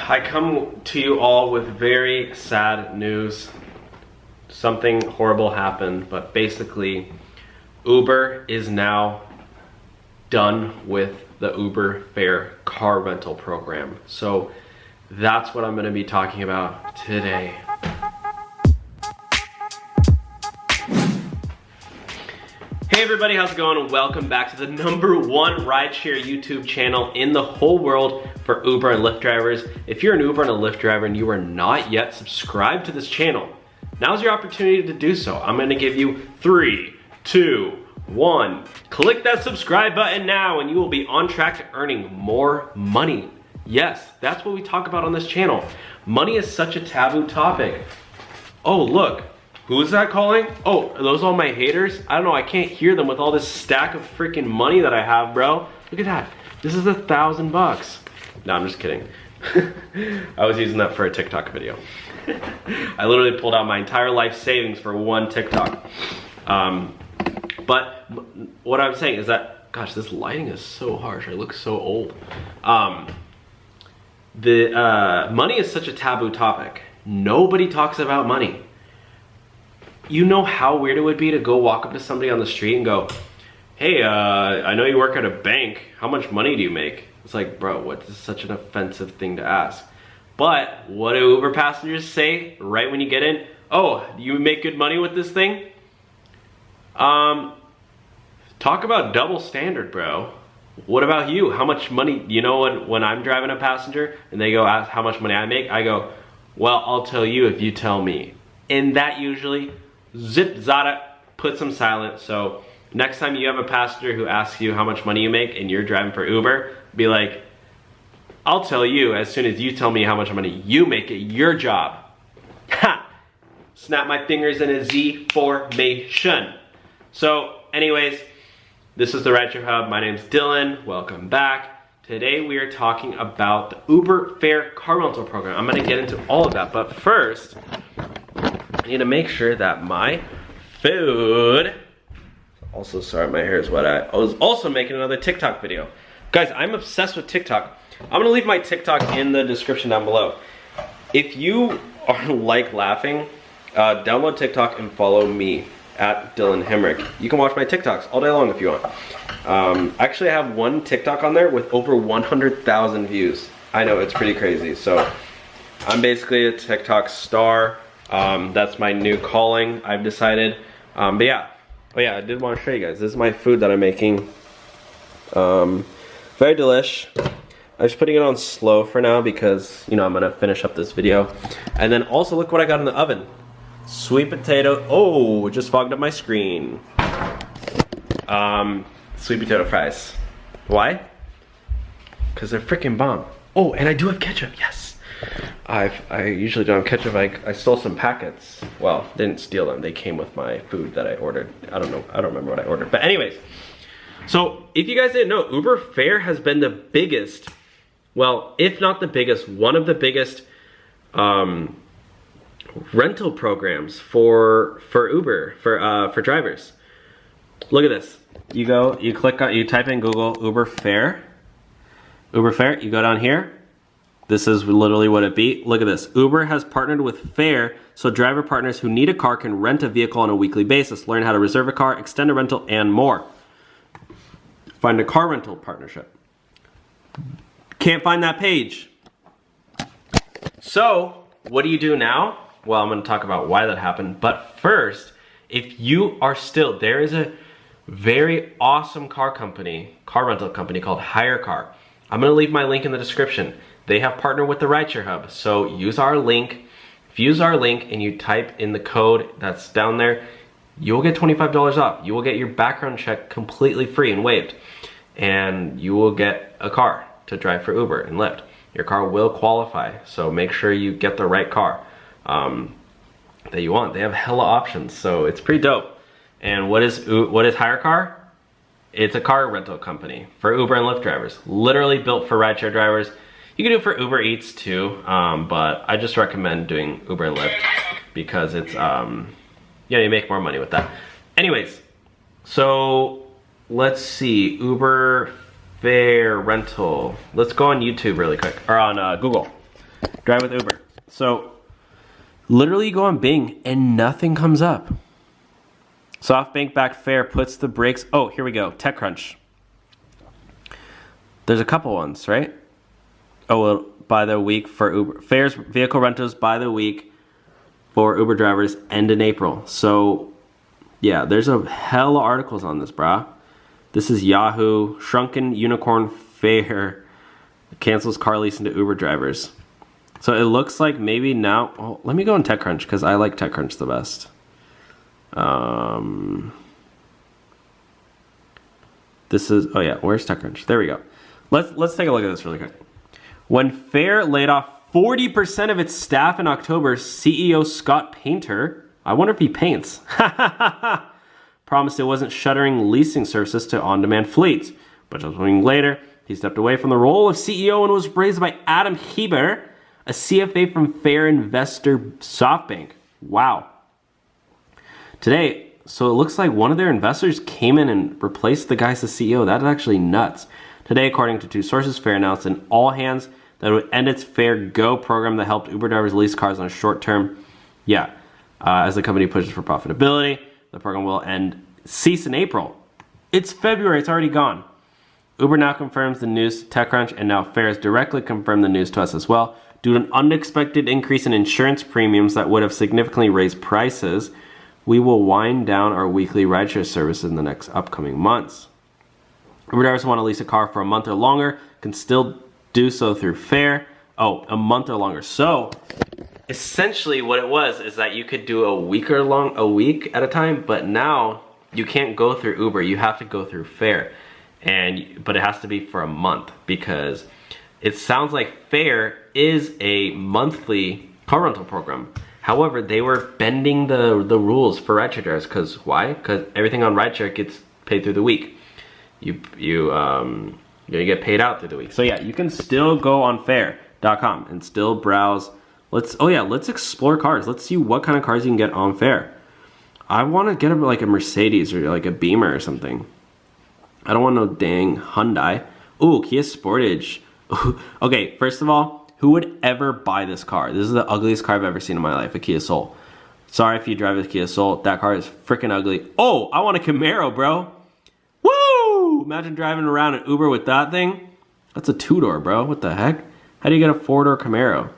I come to you all with very sad news. Something horrible happened, but basically Uber is now done with the Uber Fare car rental program. So that's what I'm going to be talking about today. Hey everybody, how's it going? Welcome back to the #1 rideshare YouTube channel in the whole world for Uber and Lyft drivers. If you're an Uber and a Lyft driver and you are not yet subscribed to this channel, now's your opportunity to do so. I'm gonna give you 3, 2, 1. Click that subscribe button now and you will be on track to earning more money. Yes, that's what we talk about on this channel. Money is such a taboo topic. Oh, look. Who is that calling? Oh, are those all my haters? I don't know, I can't hear them with all this stack of freaking money that I have, bro. Look at that. This is $1,000. No, I'm just kidding. I was using that for a TikTok video. I literally pulled out my entire life savings for one TikTok. But what I'm saying is that, gosh, this lighting is so harsh. I look so old. Money is such a taboo topic. Nobody talks about money. You know how weird it would be to go walk up to somebody on the street and go, hey, I know you work at a bank. How much money do you make? It's like, bro, what is such an offensive thing to ask? But what do Uber passengers say right when you get in? Oh, you make good money with this thing? Talk about double standard, bro. What about you? How much money, you know, when I'm driving a passenger and they go ask how much money I make, I go, well, I'll tell you if you tell me. And that usually zip zada puts them silent. So next time you have a passenger who asks you how much money you make and you're driving for Uber, be like, I'll tell you as soon as you tell me how much money you make at your job. Ha! Snap my fingers in a Z formation. So anyways, this is the Rideshare Hub. My name's Dylan. Welcome back. Today we are talking about the Uber Fare car rental program. I'm gonna get into all of that, but first, I need to make sure that my food, also sorry my hair is wet, I was also making another TikTok video. Guys, I'm obsessed with TikTok. I'm gonna leave my TikTok in the description down below. If you are like laughing, download TikTok and follow me at Dylan Hemrick. You can watch my TikToks all day long if you want. Actually I have one TikTok on there with over 100,000 views. I know, it's pretty crazy. So I'm basically a TikTok star. That's my new calling, I've decided. But yeah, oh yeah, I did want to show you guys. This is my food that I'm making. Very delish. I'm just putting it on slow for now because, you know, I'm gonna finish up this video. And then also look what I got in the oven. Sweet potato, oh, it just fogged up my screen. Sweet potato fries. Why? Because they're freaking bomb. Oh, and I do have ketchup, yes. I usually don't have ketchup. I stole some packets. Well, didn't steal them. They came with my food that I ordered. I don't know. I don't remember what I ordered. But anyways, so if you guys didn't know, Uber Fare has been the biggest, well, if not the biggest, one of the biggest rental programs for Uber, for drivers. Look at this. You go, you click on, you type in Google Uber Fare. Uber Fare, you go down here. This is literally what it be. Look at this. Uber has partnered with Fare so driver partners who need a car can rent a vehicle on a weekly basis, learn how to reserve a car, extend a rental, and more. Find a car rental partnership. Can't find that page. So, what do you do now? Well, I'm going to talk about why that happened. But first, if you are still, there is a very awesome car rental company called HireCar. I'm going to leave my link in the description. They have partnered with the Rideshare Hub, so use our link. If you use our link and you type in the code that's down there, you'll get $25 off. You will get your background check completely free and waived. And you will get a car to drive for Uber and Lyft. Your car will qualify, so make sure you get the right car that you want. They have hella options, so it's pretty dope. And what is HireCar? It's a car rental company for Uber and Lyft drivers. Literally built for rideshare drivers. You can do it for Uber Eats too, but I just recommend doing Uber and Lyft because it's, you make more money with that. Anyways, so let's see, Uber Fare rental. Let's go on YouTube really quick, or on Google. Drive with Uber. So literally you go on Bing and nothing comes up. SoftBank backed fare puts the brakes. Oh, here we go. TechCrunch. There's a couple ones, right? Oh, well, by the week for Uber. Fares, vehicle rentals by the week for Uber drivers end in April. So, yeah, there's a hell of articles on this, brah. This is Yahoo. Shrunken unicorn fare cancels car leasing to Uber drivers. So it looks like maybe now... Oh, let me go on TechCrunch because I like TechCrunch the best. This is... Oh, yeah. Where's TechCrunch? There we go. Let's take a look at this really quick. When Fare laid off 40% of its staff in October, CEO Scott Painter, I wonder if he paints, promised it wasn't shuttering leasing services to on-demand fleets. But just a week later, he stepped away from the role of CEO and was replaced by Adam Heber, a CFA from Fare investor SoftBank. Wow. Today, so it looks like one of their investors came in and replaced the guy as the CEO. That's actually nuts. Today, according to two sources, Fare announced in all hands that it would end its Fare Go program that helped Uber drivers lease cars on a short term. Yeah, as the company pushes for profitability, the program will cease in April. It's February, it's already gone. Uber now confirms the news to TechCrunch, and now Fare has directly confirmed the news to us as well. Due to an unexpected increase in insurance premiums that would have significantly raised prices, we will wind down our weekly rideshare service in the next upcoming months. Uber drivers who want to lease a car for a month or longer can still do so through Fare. Oh, a month or longer. So essentially what it was is that you could do a week at a time, but now you can't go through Uber. You have to go through Fare. But it has to be for a month because it sounds like Fare is a monthly car rental program. However, they were bending the rules for rideshare drivers because why? Because everything on rideshare gets paid through the week. You get paid out through the week. So yeah, you can still go on Fare.com and still browse. Let's explore cars. Let's see what kind of cars you can get on Fare. I want to get like a Mercedes or like a Beamer or something. I don't want no dang Hyundai. Ooh, Kia Sportage. Okay, first of all, who would ever buy this car? This is the ugliest car I've ever seen in my life, a Kia Soul. Sorry if you drive a Kia Soul. That car is freaking ugly. Oh, I want a Camaro, bro. Woo! Imagine driving around an Uber with that thing. That's a two-door, bro. What the heck? How do you get a four-door Camaro?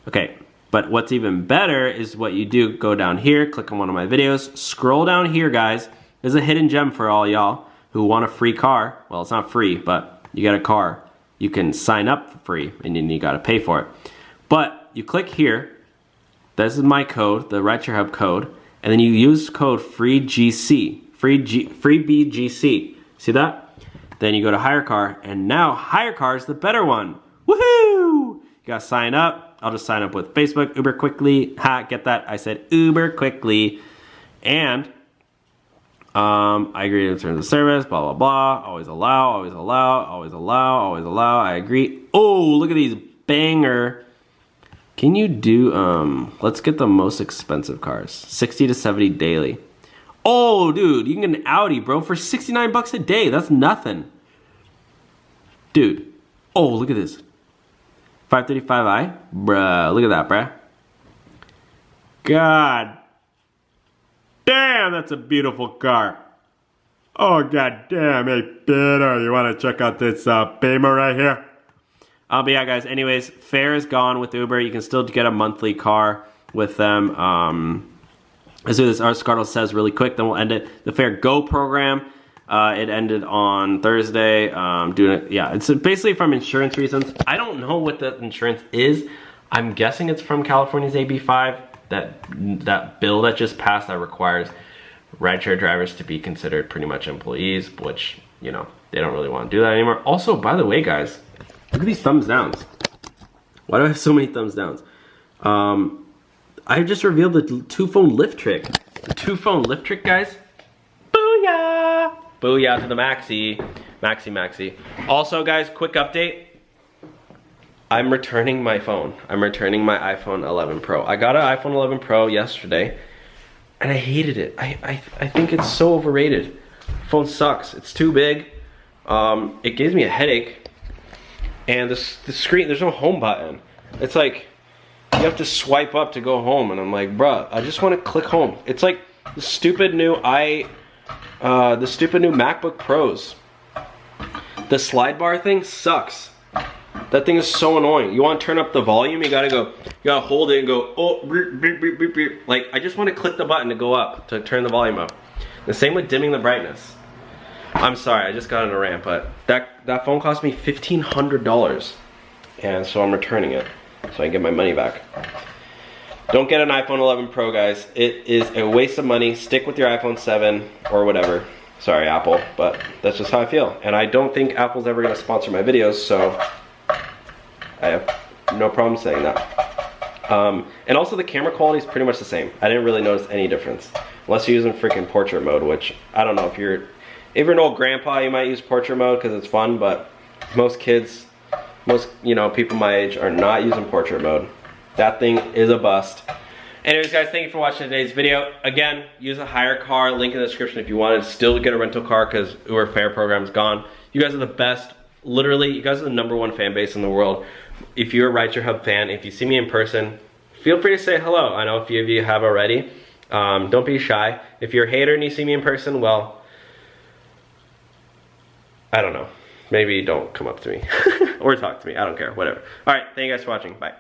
Okay, but what's even better is what you do. Go down here, click on one of my videos, scroll down here, guys. There's a hidden gem for all y'all who want a free car. Well, it's not free, but you get a car. You can sign up for free, and then you gotta pay for it. But you click here. This is my code, the Rideshare Hub code, and then you use code FREEGC, FreeBGC. See that? Then you go to Hire Car, and now Hire Car is the better one. Woohoo! You gotta sign up. I'll just sign up with Facebook, Uber Quickly. Ha, get that? I said Uber Quickly. And I agree to terms of service, blah, blah, blah. Always allow, always allow, always allow, always allow. I agree. Oh, look at these banger. Can you do, let's get the most expensive cars. 60 to 70 daily. Oh, dude, you can get an Audi, bro, for 69 bucks a day. That's nothing. Dude. Oh, look at this. 535i. Bruh, look at that, bruh. God damn, that's a beautiful car. Oh, god damn. Hey, Peter, you want to check out this Beamer right here? But yeah, guys, anyways, Fare is gone with Uber. You can still get a monthly car with them. Let's do this. Our Scarlet says really quick, then we'll end it. The Fare Go program, it ended on Thursday. It's basically from insurance reasons. I don't know what the insurance is. I'm guessing it's from California's AB5. That bill that just passed that requires rideshare drivers to be considered pretty much employees, which, you know, they don't really want to do that anymore. Also, by the way, guys, look at these thumbs downs. Why do I have so many thumbs downs? I just revealed the two-phone Lyft trick. The two-phone Lyft trick, guys. Booyah! Booyah to the maxi. Maxi. Also, guys, quick update. I'm returning my phone. I'm returning my iPhone 11 Pro. I got an iPhone 11 Pro yesterday, and I hated it. I think it's so overrated. The phone sucks. It's too big. It gives me a headache. And the screen, there's no home button. It's like, you have to swipe up to go home, and I'm like, bruh, I just want to click home. It's like the stupid new MacBook Pros. The slide bar thing sucks. That thing is so annoying. You want to turn up the volume, you gotta hold it and go, oh, beep, beep, beep, beep, beep. Like, I just want to click the button to go up, to turn the volume up. The same with dimming the brightness. I'm sorry, I just got on a rant, but that phone cost me $1,500. And so I'm returning it, so I can get my money back. Don't get an iPhone 11 Pro, guys. It is a waste of money. Stick with your iPhone 7 or whatever. Sorry, Apple, but that's just how I feel. And I don't think Apple's ever gonna sponsor my videos, so I have no problem saying that. And also the camera quality is pretty much the same. I didn't really notice any difference. Unless you're using freaking portrait mode, which I don't know, if you're an old grandpa, you might use portrait mode because it's fun, but most kids, people my age are not using portrait mode. That thing is a bust. Anyways, guys, thank you for watching today's video. Again, use a hire car, link in the description if you want to still get a rental car because Uber Fare program's gone. You guys are the best. Literally, you guys are the #1 fan base in the world. If you're a Rideshare Hub fan, if you see me in person, feel free to say hello. I know a few of you have already. Don't be shy. If you're a hater and you see me in person, well, I don't know. Maybe don't come up to me or talk to me. I don't care. Whatever. All right. Thank you guys for watching. Bye.